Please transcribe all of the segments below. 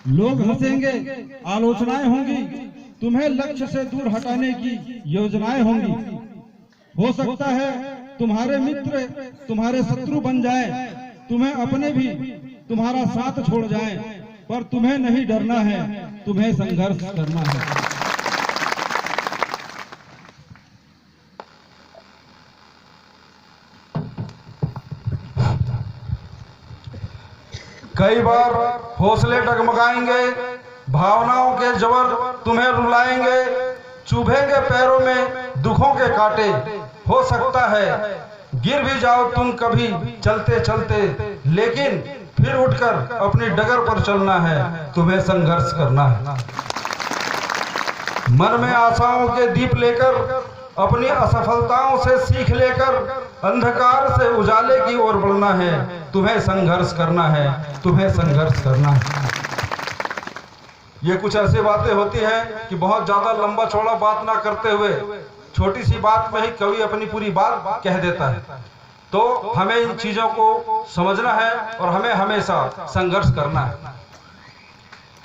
लोग हंसेंगे, आलोचनाएं होंगी, तुम्हें लक्ष्य से दूर हटाने की योजनाएं होंगी। हो सकता है तुम्हारे मित्र तुम्हारे शत्रु बन जाएं, तुम्हें अपने भी तुम्हारा साथ छोड़ जाएं, पर तुम्हें नहीं डरना है, तुम्हें संघर्ष करना है। कई बार हौसले डगमगाएंगे, भावनाओं के जबर तुम्हें रुलाएंगे, चुभेंगे पैरों में दुखों के कांटे। हो सकता है गिर भी जाओ तुम कभी चलते चलते, लेकिन फिर उठकर अपनी डगर पर चलना है, तुम्हें संघर्ष करना है। मन में आशाओं के दीप लेकर, अपनी असफलताओं से सीख लेकर अंधकार से उजाले की ओर बढ़ना है, तुम्हें संघर्ष करना है, तुम्हें संघर्ष करना है। ये कुछ ऐसी बातें होती हैं कि बहुत ज्यादा लंबा चौड़ा बात ना करते हुए छोटी सी बात में ही कवि अपनी पूरी बात कह देता है। तो हमें इन चीजों को समझना है और हमें हमेशा संघर्ष करना है।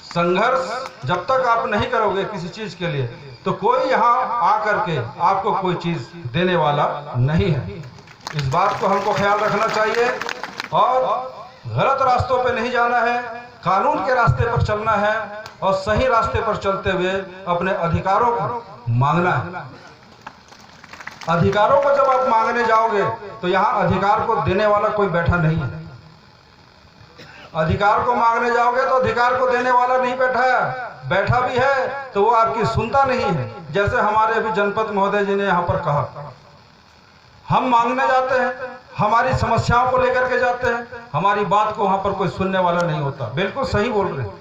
संघर्ष जब तक आप नहीं करोगे किसी चीज के लिए, तो कोई यहाँ आकर के आपको कोई चीज देने वाला नहीं है। इस बात को हमको ख्याल रखना चाहिए और गलत रास्तों पे नहीं जाना है, कानून के रास्ते पर चलना है और सही रास्ते पर चलते हुए अपने अधिकारों को मांगना है। अधिकारों को जब आप मांगने जाओगे तो यहाँ अधिकार को देने वाला कोई बैठा नहीं है। अधिकार को मांगने जाओगे तो अधिकार को देने वाला नहीं बैठा है, बैठा भी है तो वो आपकी सुनता नहीं है। जैसे हमारे अभी जनपद महोदय जी ने यहाँ पर कहा, हम मांगने जाते हैं, हमारी समस्याओं को लेकर के जाते हैं, हमारी बात को वहां पर कोई सुनने वाला नहीं होता। बिल्कुल सही बोल रहे हैं।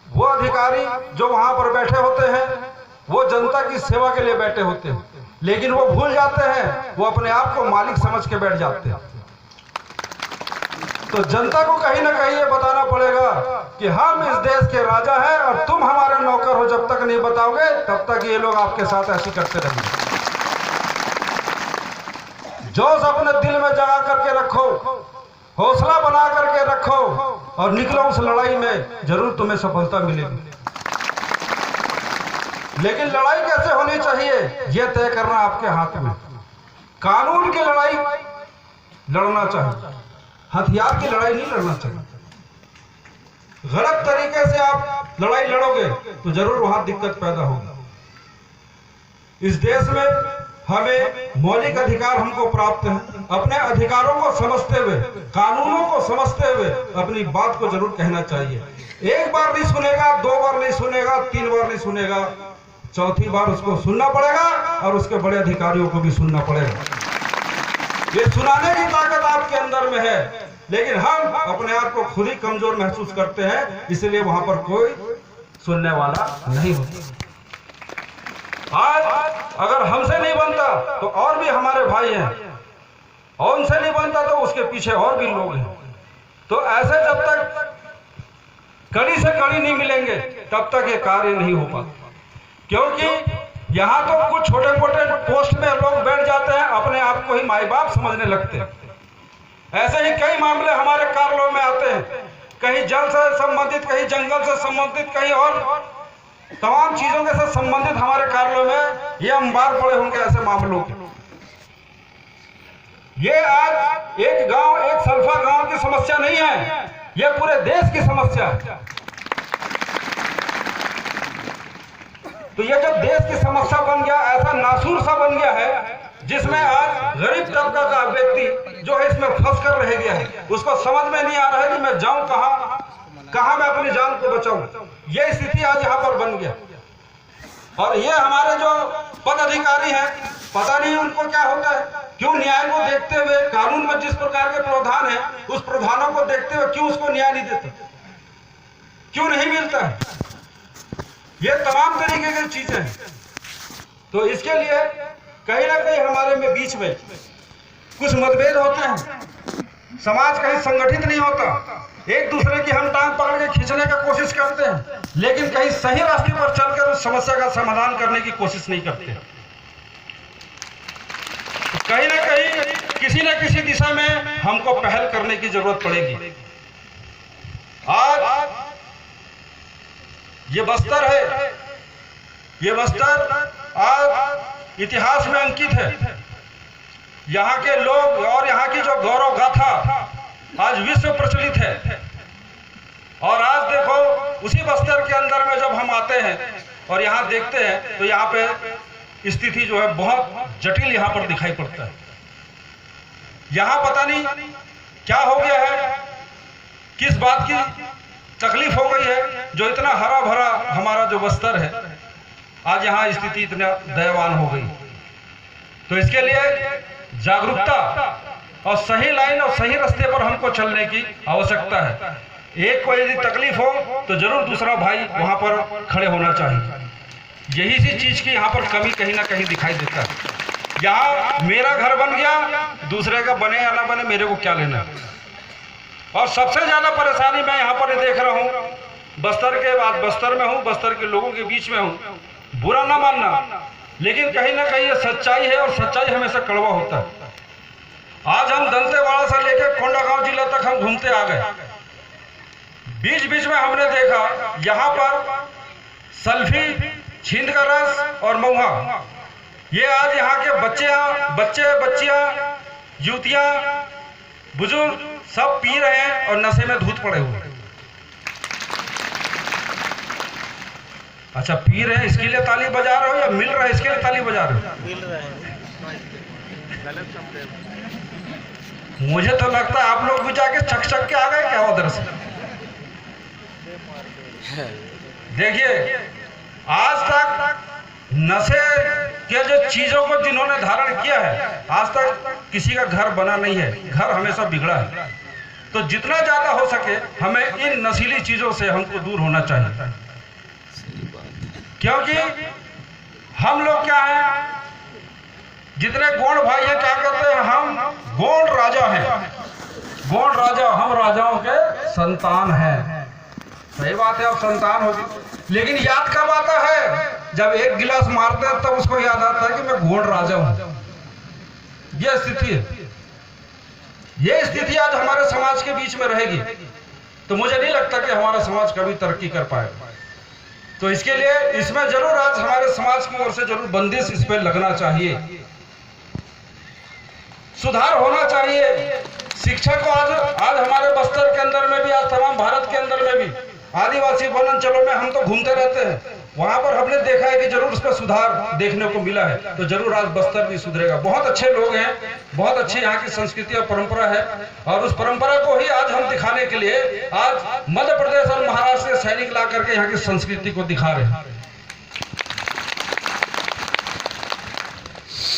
वो अधिकारी जो वहां पर बैठे होते हैं वो जनता की सेवा के लिए बैठे होते हैं, लेकिन वो भूल जाते हैं, वो अपने आप को मालिक समझ के बैठ जाते हैं। तो जनता को कहीं ना कहीं ये बताना पड़ेगा कि हम इस देश के राजा हैं और तुम हमारे नौकर हो। जब तक नहीं बताओगे तब तक ये लोग आपके साथ ऐसी करते रहेंगे। जोश अपने दिल में जगा करके रखो, हौसला बना करके रखो और निकलो उस लड़ाई में, जरूर तुम्हें सफलता मिलेगी। लेकिन लड़ाई कैसे होनी चाहिए यह तय करना आपके हाथ में। कानून की लड़ाई लड़ना चाहिए, हथियार की लड़ाई नहीं लड़ना चाहिए। गलत तरीके से आप लड़ाई लड़ोगे तो जरूर वहां दिक्कत पैदा होगी। इस देश में हमें मौलिक अधिकार हमको प्राप्त है। अपने अधिकारों को समझते हुए, कानूनों को समझते हुए अपनी बात को जरूर कहना चाहिए। एक बार नहीं सुनेगा, दो बार नहीं सुनेगा, तीन बार नहीं सुनेगा, चौथी बार उसको सुनना पड़ेगा और उसके बड़े अधिकारियों को भी सुनना पड़ेगा। ये सुनाने की ताकत आपके अंदर में है, लेकिन हम अपने आप को खुद ही कमजोर महसूस करते हैं, इसलिए वहां पर कोई सुनने वाला नहीं होता। आज अगर हमसे नहीं बनता तो और भी हमारे भाई हैं, और उनसे नहीं बनता तो उसके पीछे और भी लोग हैं। तो ऐसे जब तक कड़ी से कड़ी नहीं मिलेंगे तब तक ये कार्य नहीं हो पाता। क्योंकि यहाँ तो कुछ छोटे मोटे पोस्ट में लोग बैठ जाते हैं, अपने आप को ही माई बाप समझने लगते हैं। ऐसे ही कई मामले हमारे कार्यालयों में आते हैं, कहीं जल से संबंधित, कहीं जंगल से संबंधित, कहीं और तमाम चीजों के साथ संबंधित हमारे कार्यालयों में ये अंबार पड़े होंगे ऐसे मामलों के। ये आज एक गांव, एक सल्फा गांव की समस्या नहीं है, ये पूरे देश की समस्या है। तो ये जो देश की समस्या बन गया, ऐसा नासूर सा बन गया है, जिसमें आज गरीब तबका का व्यक्ति जो है इसमें फंस कर रह गया है। उसको समझ में नहीं आ रहा है कि मैं जाऊं कहां मैं अपनी जान को बचाऊं। ये स्थिति आज यहाँ पर बन गया। और ये हमारे जो पद अधिकारी हैं, पता नहीं उनको क्या होता है, क्यों न्याय को देखते हुए, कानून में जिस प्रकार के प्रावधान है उस प्रावधानों को देखते हुए क्यों उसको न्याय नहीं देते, क्यों नहीं मिलता है। ये तमाम तरीके की चीजें हैं। तो इसके लिए कहीं ना कहीं हमारे में बीच में कुछ मतभेद होते हैं, समाज कहीं संगठित नहीं होता, एक दूसरे की हम टांग पकड़ के खींचने का कोशिश करते हैं, लेकिन कहीं सही रास्ते पर चलकर उस समस्या का समाधान करने की कोशिश नहीं करते। कहीं ना कहीं किसी न किसी दिशा में हमको पहल करने की जरूरत पड़ेगी। आज ये बस्तर है, ये बस्तर आज इतिहास में अंकित है। यहाँ के लोग और यहाँ की जो गौरव गाथा आज विश्व प्रचलित है। और आज देखो उसी बस्तर के अंदर में जब हम आते हैं और यहाँ देखते हैं तो यहाँ पे स्थिति जो है बहुत जटिल यहाँ पर दिखाई पड़ता है। यहाँ पता नहीं क्या हो गया है, किस बात की तकलीफ हो गई है जो इतना हरा भरा हमारा जो बस्तर है आज यहाँ स्थिति इतना दयावान हो गई। तो इसके लिए जागरूकता और सही लाइन और सही रास्ते पर हमको चलने की आवश्यकता है। एक को यदि तकलीफ हो तो जरूर दूसरा भाई वहां पर खड़े होना चाहिए। यही सी चीज की यहाँ पर कमी कहीं ना कहीं दिखाई देता है। यहाँ मेरा घर बन गया, दूसरे का बने या ना बने मेरे को क्या लेना। और सबसे ज्यादा परेशानी मैं यहाँ पर देख रहा हूँ, बस्तर के बाद बस्तर में हूँ, बस्तर के लोगों के बीच में हूँ। बुरा ना मानना, लेकिन कहीं ना कहीं ये सच्चाई है और सच्चाई हमेशा कड़वा होता है। आज हम दंतेवाड़ा से लेकर कोंडागांव जिला तक हम घूमते आ गए। बीच बीच में हमने देखा यहाँ पर सल्फी, छींद का रस और महुआ, ये आज यहाँ के बच्चे बच्चियां, युवतियां, बुजुर्ग सब पी रहे हैं और नशे में धूत पड़े हुए। अच्छा, पी रहे हैं इसके लिए ताली बजा रहे हो या मिल रहा है इसके लिए ताली बजा रहे हो? मिल रहे हैं। मुझे तो लगता है आप लोग भी जाके चक के आ गए क्या उधर से। देखिए, आज तक नशे के जो चीजों को जिन्होंने धारण किया है, आज तक किसी का घर बना नहीं है, घर हमेशा बिगड़ा है। तो जितना ज्यादा हो सके हमें इन नशीली चीजों से हमको दूर होना चाहिए, क्योंकि हम लोग क्या है, जितने गौड़ भाई है क्या कहते हैं, हम गौड़ राजा हैं, गौड़ राजा, हम राजाओं के संतान हैं। सही बात है, अब संतान होगी, लेकिन याद कब आता है? जब एक गिलास मारते हैं तब उसको याद आता है कि मैं गौड़ राजा हूं। यह स्थिति है, यह स्थिति आज हमारे समाज के बीच में रहेगी तो मुझे नहीं लगता कि हमारा समाज कभी तरक्की कर पाएगा। तो इसके लिए इसमें जरूर आज हमारे समाज की ओर से जरूर बंदिश इस पर लगना चाहिए, सुधार होना चाहिए। शिक्षा को आज हमारे बस्तर के अंदर में भी, आज तमाम भारत के अंदर में भी आदिवासी वन अंचलों में हम तो घूमते रहते हैं, वहां पर हमने देखा है कि जरूर उस पर सुधार देखने को मिला है। तो जरूर आज बस्तर भी सुधरेगा। बहुत अच्छे लोग हैं, बहुत अच्छी यहाँ की संस्कृति और परंपरा है, और उस परंपरा को ही आज हम दिखाने के लिए आज मध्य प्रदेश और महाराष्ट्र से सैनिक ला करके यहाँ की संस्कृति को दिखा रहे हैं।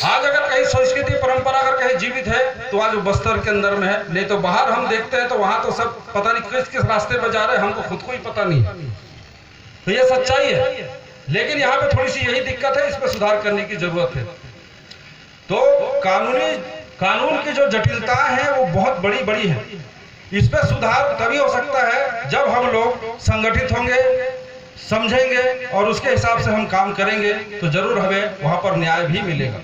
आज अगर कहीं संस्कृति परंपरा अगर कहीं जीवित है तो आज बस्तर के अंदर में है, नहीं तो बाहर हम देखते हैं तो वहां तो सब पता नहीं किस किस रास्ते पर जा रहे हैं, हमको खुद को ही पता नहीं। तो ये सच्चाई है, लेकिन यहाँ पे थोड़ी सी यही दिक्कत है, इस पर सुधार करने की जरूरत है। तो कानून की जो जटिलताएं हैं वो बहुत बड़ी बड़ी है। इस पर सुधार तभी हो सकता है जब हम लोग संगठित होंगे, समझेंगे और उसके हिसाब से हम काम करेंगे, तो जरूर हमें वहां पर न्याय भी मिलेगा।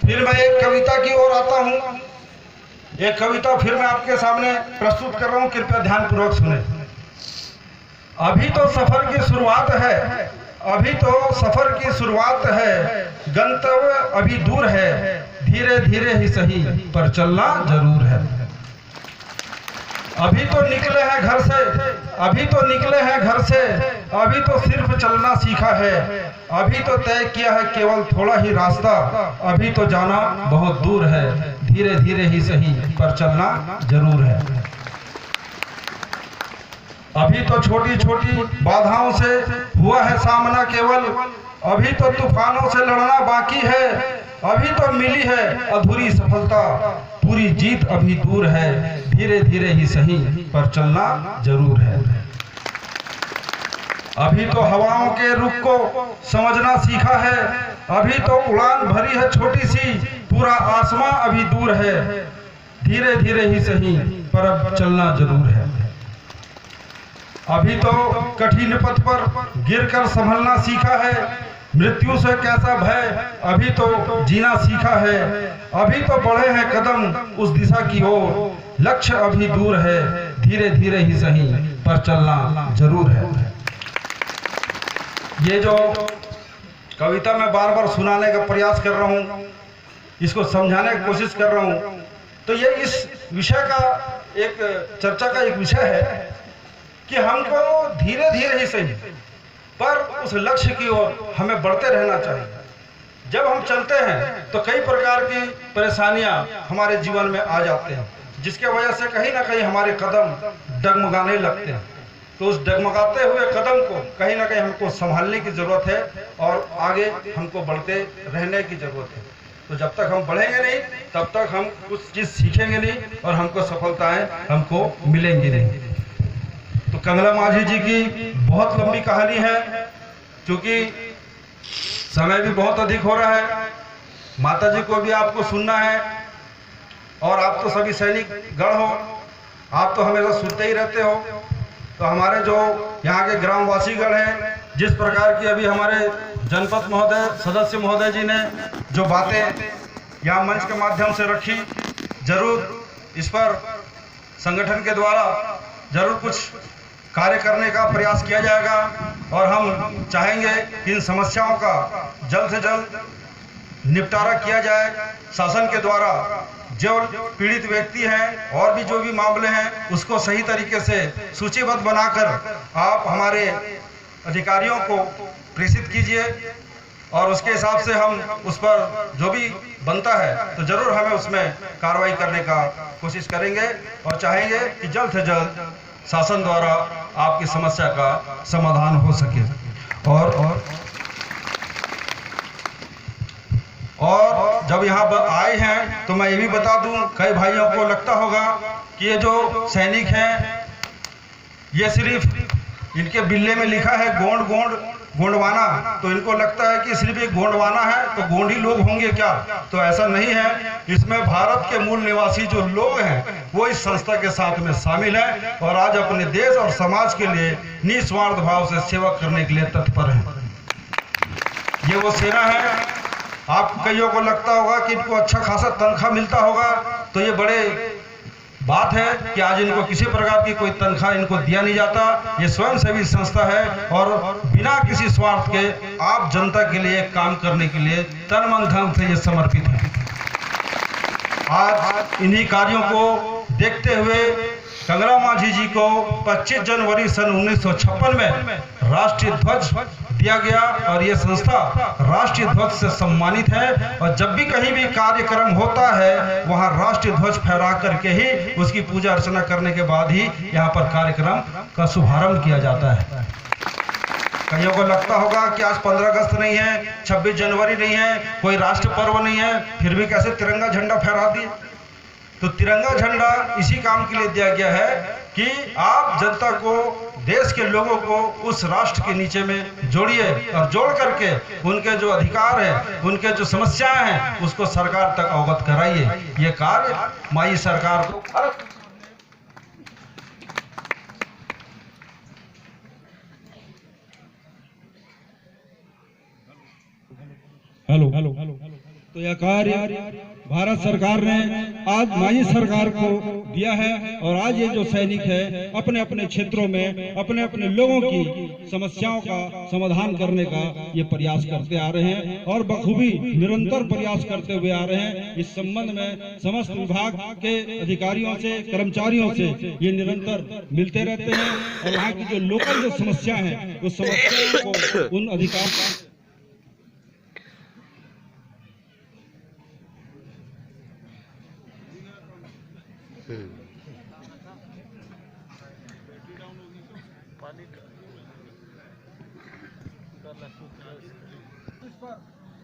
फिर मैं एक कविता की ओर आता हूं। एक कविता फिर मैं आपके सामने प्रस्तुत कर रहा हूं, कृपया ध्यानपूर्वक सुने। अभी तो सफर की शुरुआत है, अभी तो सफर की शुरुआत है, गंतव्य अभी दूर है, धीरे धीरे ही सही पर चलना जरूर है। अभी तो निकले हैं घर से, अभी तो निकले हैं घर से, अभी तो सिर्फ चलना सीखा है, अभी तो तय किया है केवल थोड़ा ही रास्ता, अभी तो जाना बहुत दूर है, धीरे धीरे ही सही पर चलना जरूर है। अभी तो छोटी छोटी बाधाओं से हुआ है सामना केवल, अभी तो तूफानों से लड़ना बाकी है, अभी तो मिली है अधूरी सफलता, पूरी जीत अभी दूर है, धीरे धीरे ही सही पर चलना जरूर है। अभी तो हवाओं के रुख को समझना सीखा है, अभी तो उड़ान भरी है छोटी सी, पूरा आसमां अभी दूर है, धीरे धीरे ही सही पर अब चलना जरूर है। अभी तो कठिन पथ पर गिरकर संभलना सीखा है, मृत्यु से कैसा भय, अभी तो जीना सीखा है, अभी तो बढ़े हैं कदम उस दिशा की ओर, लक्ष्य अभी दूर है, धीरे धीरे ही सही पर चलना जरूर है। ये जो कविता मैं बार बार सुनाने का प्रयास कर रहा हूँ, इसको समझाने की कोशिश कर रहा हूँ, तो ये इस विषय का एक चर्चा का एक विषय है कि हमको धीरे धीरे ही सही पर उस लक्ष्य की ओर हमें बढ़ते रहना चाहिए। जब हम चलते हैं तो कई प्रकार की परेशानियां हमारे जीवन में आ जाते हैं, जिसके वजह से कहीं ना कहीं हमारे कदम डगमगाने लगते हैं। तो उस डगमगाते हुए कदम को कहीं ना कहीं हमको संभालने की जरूरत है और आगे हमको बढ़ते रहने की जरूरत है। तो जब तक हम बढ़ेंगे नहीं तब तक हम कुछ चीज़ सीखेंगे नहीं और हमको सफलताएं हमको मिलेंगी नहीं। तो कंगला माझी जी की बहुत लंबी कहानी है, क्योंकि समय भी बहुत अधिक हो रहा है। माता जी को भी आपको सुनना है और आप तो सभी सैनिक गण हो, आप तो हमेशा सुनते ही रहते हो। तो हमारे जो यहाँ के ग्रामवासी गण हैं, जिस प्रकार की अभी हमारे जनपद महोदय सदस्य महोदय जी ने जो बातें यहाँ मंच के माध्यम से रखी, जरूर इस पर संगठन के द्वारा जरूर कुछ कार्य करने का प्रयास किया जाएगा और हम चाहेंगे कि इन समस्याओं का जल्द से जल्द निपटारा किया जाए। शासन के द्वारा जो पीड़ित व्यक्ति हैं और भी जो भी मामले हैं उसको सही तरीके से सूचीबद्ध बनाकर आप हमारे अधिकारियों को प्रेषित कीजिए और उसके हिसाब से हम उस पर जो भी बनता है तो जरूर हमें उसमें कार्रवाई करने का कोशिश करेंगे और चाहेंगे कि जल्द से जल्द शासन द्वारा आपकी समस्या का समाधान हो सके। और जब यहाँ आए हैं तो मैं ये भी बता दूं, कई भाइयों को लगता होगा कि ये जो सैनिक हैं ये सिर्फ इनके बिल्ले में लिखा है गोंडवाना, तो इनको लगता है कि सिर्फ एक गोंडवाना है तो गोंडी लोग होंगे क्या, तो ऐसा नहीं है। इसमें भारत के मूल निवासी जो लोग हैं वो इस संस्था के साथ में शामिल हैं और आज अपने देश और समाज के लिए निस्वार्थ भाव से सेवा करने के लिए तत्पर हैं। ये वो सेना है। आप कईयों को लगता होगा कि इनको अच्छा खासा तनख्वाह मिलता होगा, तो ये बड़े बात है कि आज इनको किसी प्रकार की कोई तनख्वाह इनको दिया नहीं जाता। ये स्वयंसेवी संस्था है और बिना किसी स्वार्थ के आप जनता के लिए काम करने के लिए तन मन धन से ये समर्पित है। आज इन्हीं कार्यों को देखते हुए कंगला माझी जी को 25 जनवरी सन 1956 में राष्ट्रीय ध्वज दिया गया और ये संस्था राष्ट्रीय ध्वज से सम्मानित है और जब भी कहीं भी कार्यक्रम होता है वहां राष्ट्रीय ध्वज फहरा करके ही उसकी पूजा अर्चना करने के बाद ही यहाँ पर कार्यक्रम का शुभारंभ किया जाता है। कईयों को लगता होगा कि आज 15 अगस्त नहीं है, 26 जनवरी नहीं है, कोई राष्ट्र पर्व नहीं है, फिर भी कैसे तिरंगा झंडा फहरा दिए। तो तिरंगा झंडा इसी काम के लिए दिया गया है कि आप जनता को, देश के लोगों को उस राष्ट्र के नीचे में जोड़िए और जोड़ करके उनके जो अधिकार हैं, उनके जो समस्याएं हैं उसको सरकार तक अवगत कराइए। ये कार्य माई सरकार को हेलो। तो यह कार्य भारत सरकार ने आज माई सरकार को दिया है और आज ये जो सैनिक है अपने अपने क्षेत्रों में अपने अपने लोगों की समस्याओं का समाधान करने का ये प्रयास करते आ रहे हैं और बखूबी निरंतर प्रयास करते हुए आ रहे हैं। इस संबंध में समस्त विभाग के अधिकारियों से, कर्मचारियों से ये निरंतर मिलते रहते हैं और यहाँ की जो लोकल जो समस्या है उस समस्याओं को उन अधिकार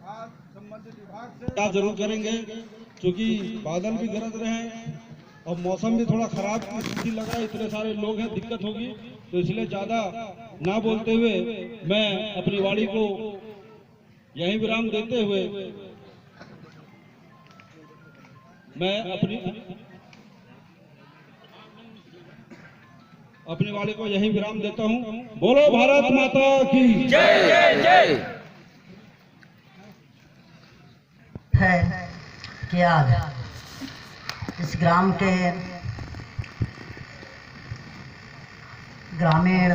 आज संबंधित विभाग से जरूर करेंगे, क्योंकि बादल भी गरज रहे हैं और मौसम भी थोड़ा खराब की स्थिति लग रहा है, इतने सारे लोग हैं, दिक्कत होगी। तो इसलिए ज्यादा ना बोलते हुए मैं अपनी वाणी को यहीं विराम देते हुए मैं अपनी वाणी को यहीं विराम देता हूं। बोलो भारत माता की जय जय जय। कि आज इस ग्राम के ग्रामीण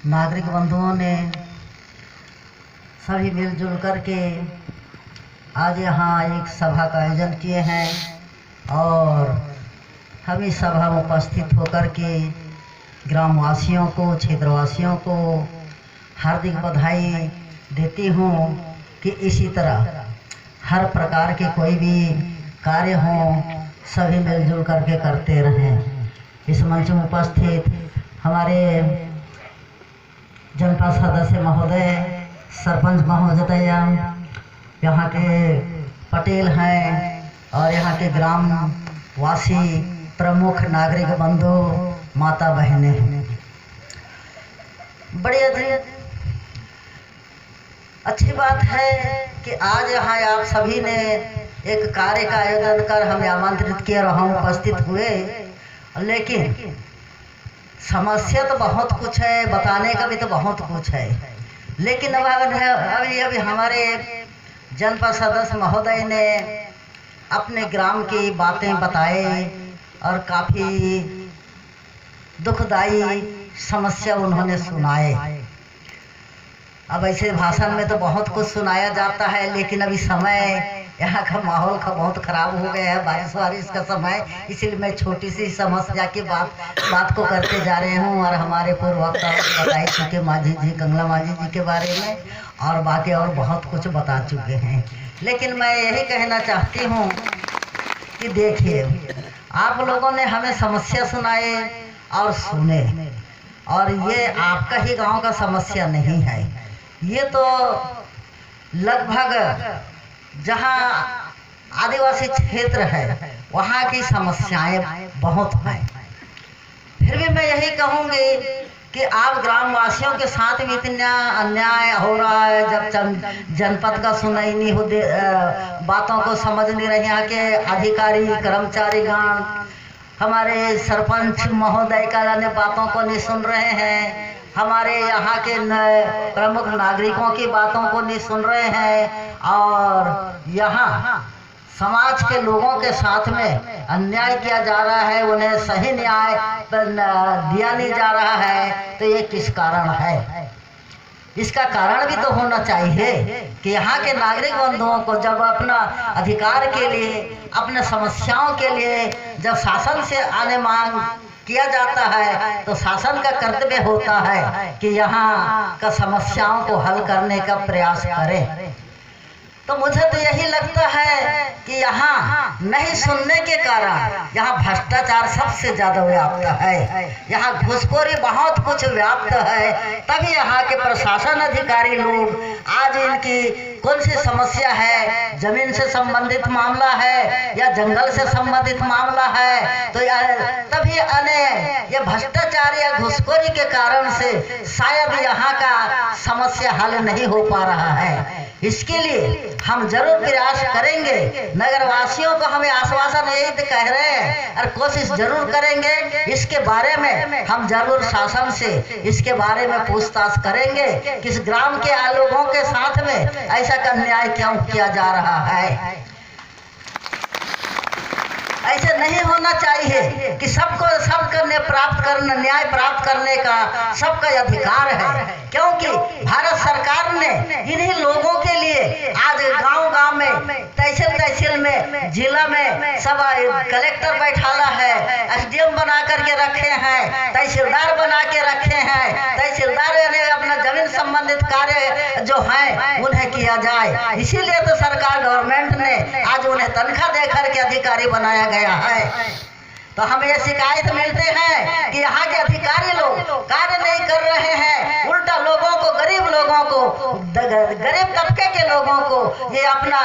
नागरिक बंधुओं ने सभी मिलजुल कर के आज यहाँ एक सभा का आयोजन किए हैं और हम इस सभा में उपस्थित होकर के ग्रामवासियों को, क्षेत्रवासियों को हार्दिक बधाई देती हूँ कि इसी तरह हर प्रकार के कोई भी कार्य हों सभी मिलजुल करके करते रहें। इस मंच में उपस्थित हमारे जनपद सदस्य महोदय, सरपंच महोदय, यहाँ के पटेल हैं और यहाँ के ग्रामवासी, प्रमुख नागरिक बंधु, माता बहनें, बड़ी अच्छी बात है कि आज यहाँ आप सभी ने एक कार्य का आयोजन कर हमें आमंत्रित किया और हम उपस्थित हुए। लेकिन समस्या तो बहुत कुछ है, बताने का भी तो बहुत कुछ है, लेकिन अब अभी हमारे जनपद सदस्य महोदय ने अपने ग्राम की बातें बताए और काफ़ी दुखदाई समस्या उन्होंने सुनाए। अब ऐसे भाषण में तो बहुत कुछ सुनाया जाता है, लेकिन अभी समय यहाँ का माहौल का बहुत ख़राब हो गया है, बारिश का समय, इसलिए मैं छोटी सी समस्या की बात को करते जा रहे हूँ। और हमारे पूर्व वक्ता बताई चुके माझी जी, कंगला माझी जी के बारे में, और बाकी और बहुत कुछ बता चुके हैं। लेकिन मैं यही कहना चाहती हूँ कि देखिए, आप लोगों ने हमें समस्या सुनाए और सुने, और ये आपका ही गांव का समस्या नहीं है, ये तो लगभग जहां आदिवासी क्षेत्र है वहां की समस्याएं बहुत हैं। फिर भी मैं यही कहूँगी कि आप ग्रामवासियों के साथ भी इतना अन्याय हो रहा है, जब जनपद का सुनाई नहीं हो, बातों को समझ नहीं रहे यहाँ के अधिकारी कर्मचारीगण, हमारे सरपंच महोदय का ने बातों को नहीं सुन रहे हैं, हमारे यहाँ के प्रमुख नागरिकों की बातों को नहीं सुन रहे हैं, और यहाँ समाज के लोगों के साथ में अन्याय किया जा रहा है, उन्हें सही न्याय दिया नहीं जा रहा है। तो ये किस कारण है? इसका कारण भी तो होना चाहिए कि यहाँ के नागरिक बंधुओं को जब अपना अधिकार के लिए, अपने समस्याओं के लिए जब शासन से आने मांग किया जाता है, तो शासन का कर्तव्य होता है कि यहाँ का समस्याओं को हल करने का प्रयास करें। तो मुझे तो यही लगता है कि यहाँ नहीं सुनने के कारण यहाँ भ्रष्टाचार सबसे ज़्यादा व्याप्त है, यहाँ घूसखोरी बहुत कुछ व्याप्त है। तभी यहाँ के प्रशासन अधिकारी लोग आज इनकी कौन सी समस्या है, जमीन से संबंधित मामला है या जंगल से संबंधित मामला है, तो तभी ये भ्रष्टाचार या घूसखोरी के कारण से शायद यहाँ का समस्या हल नहीं हो पा रहा है। इसके लिए हम जरूर प्रयास करेंगे, नगरवासियों को हमें आश्वासन यही कह रहे हैं और कोशिश जरूर करेंगे। इसके बारे में हम जरूर शासन से इसके बारे में पूछताछ करेंगे कि इस ग्राम के लोगों के साथ में ऐसा अन्याय क्यों किया जा रहा है। ऐसे नहीं होना चाहिए कि सबको न्याय प्राप्त करने का सबका अधिकार है, क्योंकि भारत सरकार ने इन्हीं लोगों के लिए आज गांव-गांव में, तहसील में, जिला में सब कलेक्टर बैठाला है, एसडीएम बना करके रखे हैं, तहसीलदार बना के रखे हैं। तहसीलदार ने अपना जमीन संबंधित कार्य जो है उन्हें किया जाए, इसीलिए तो सरकार गवर्नमेंट ने आज उन्हें तनख्वाह दे करके अधिकारी बनाया गया है। तो हमें ये शिकायत मिलते हैं कि यहाँ के अधिकारी लोग कार्य नहीं कर रहे हैं, उल्टा लोगों को, गरीब लोगों को, गरीब तबके के लोगों को ये अपना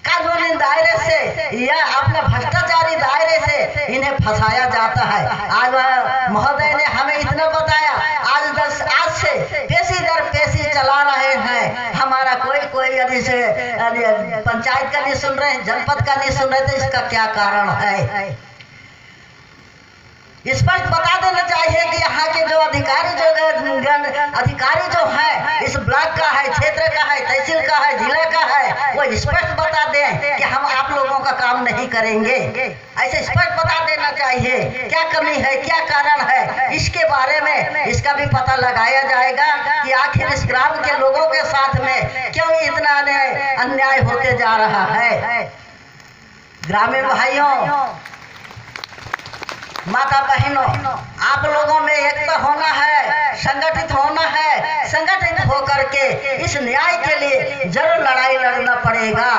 कानूनी दायरे से या अपने भ्रष्टाचारी दायरे से इन्हें फंसाया जाता है। आज महोदय ने हमें इतना बताया, आज से पेशी दर पेशी चला रहे हैं। हमारा कोई यदि से पंचायत का नहीं सुन रहे, जनपद का नहीं सुन रहे, तो इसका क्या कारण है? स्पष्ट बता देना चाहिए कि यहाँ के जो अधिकारी जो है इस ब्लॉक का है, क्षेत्र का है, तहसील का है, जिला का है, वो स्पष्ट बता दें कि हम आप लोगों का काम नहीं करेंगे। ऐसे स्पष्ट बता देना चाहिए क्या कमी है, क्या कारण है, इसके बारे में इसका भी पता लगाया जाएगा कि आखिर इस ग्राम के लोगों के साथ में क्यों इतना अन्याय होते जा रहा है। ग्रामीण भाइयों, माता बहनों, आप लोगों में एकता होना है, संगठित होना है। संगठित होकर के इस न्याय के लिए जरूर लड़ाई लड़ना पड़ेगा।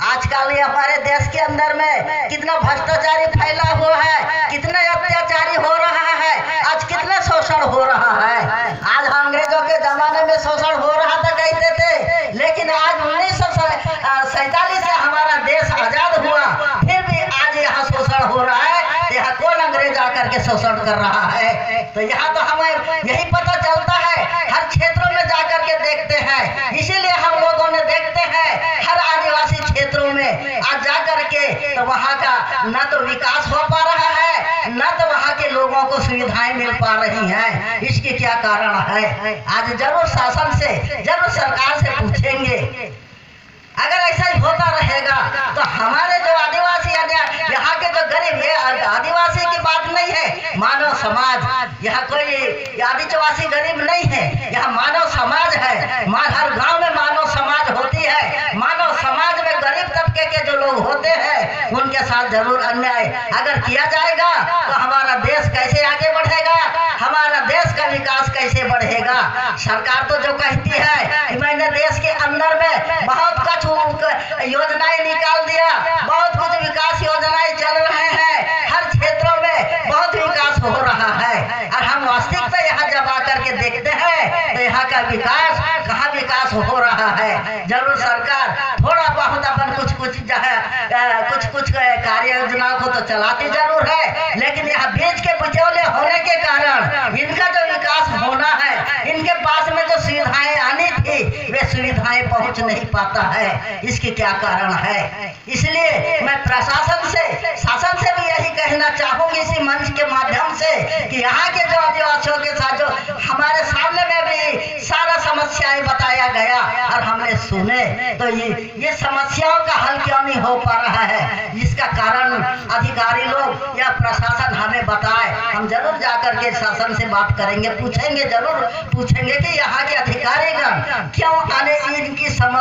आजकल ये हमारे देश के अंदर में कितना भ्रष्टाचारी फैला हुआ है, कितना अत्याचारी हो रहा है, आज कितना शोषण हो रहा है। आज अंग्रेजों के जमाने में शोषण हो रहा था कहते थे, लेकिन आज 1947 से हमारा देश आजाद हुआ, फिर भी आज यहाँ शोषण हो रहा है। यहाँ कौन अंग्रेज आकर के शोषण कर रहा है? तो यहाँ तो हमें यही पता चलता है, हर क्षेत्रों में जाकर के देखते हैं। इसीलिए हम लोगों ने देखते हैं हर आदिवासी क्षेत्रों में आज जाकर के तो वहाँ का न तो विकास हो पा रहा है, न तो वहाँ के लोगों को सुविधाएं मिल पा रही हैं। इसके क्या कारण है? आज जरूर शासन से, जरूर सरकार से पूछेंगे। अगर ऐसा ही होता रहेगा तो हमारे जो आदिवासी यहाँ के जो गरीब, ये आदिवासी की बात नहीं है, मानव समाज, यहाँ कोई आदिवासी गरीब नहीं है, यहाँ मानव समाज है। हर गांव में मानव समाज होती है। मानव समाज में गरीब तबके के जो लोग होते हैं उनके साथ जरूर अन्याय अगर किया जाएगा तो हमारा देश कैसे आगे बढ़ेगा, हमारा देश का विकास कैसे बढ़ेगा। सरकार तो जो कहती है कि मैंने देश के अंदर में बहुत कुछ योजनाएं निकाल दिया, बहुत कुछ विकास योजनाएं चल रहे हैं, हर क्षेत्रों में बहुत विकास हो रहा है, और हम वास्तविकता यहाँ जब आकर के देखते हैं तो यहाँ का विकास कहाँ विकास हो रहा है। जरूर सरकार थोड़ा बहुत अपन कुछ कार्य योजनाओं को तो चलाती जरूर है, लेकिन यहाँ बीच के बिचौले होने के कारण इनका जो विकास होना है, इनके पास में जो सुविधाएं आनी थी वे सुविधाएं पहुंच नहीं पाता है। इसके क्या कारण है? इसलिए मैं प्रशासन से, शासन से भी यही कहना चाहूंगी इसी मंच के माध्यम से कि यहाँ के जो आदिवासियों के साथ जो हमारे सामने में भी सारा समस्याएं बताया गया और हमने सुने, तो ये समस्याओं का हल क्यों नहीं हो पा रहा है? इसका कारण अधिकारी लोग या प्रशासन हमें बताए। हम जरूर जाकर के शासन से बात करेंगे, पूछेंगे, जरूर पूछेंगे कि यहाँ के अधिकारीगण क्यों आने इनकी समस्या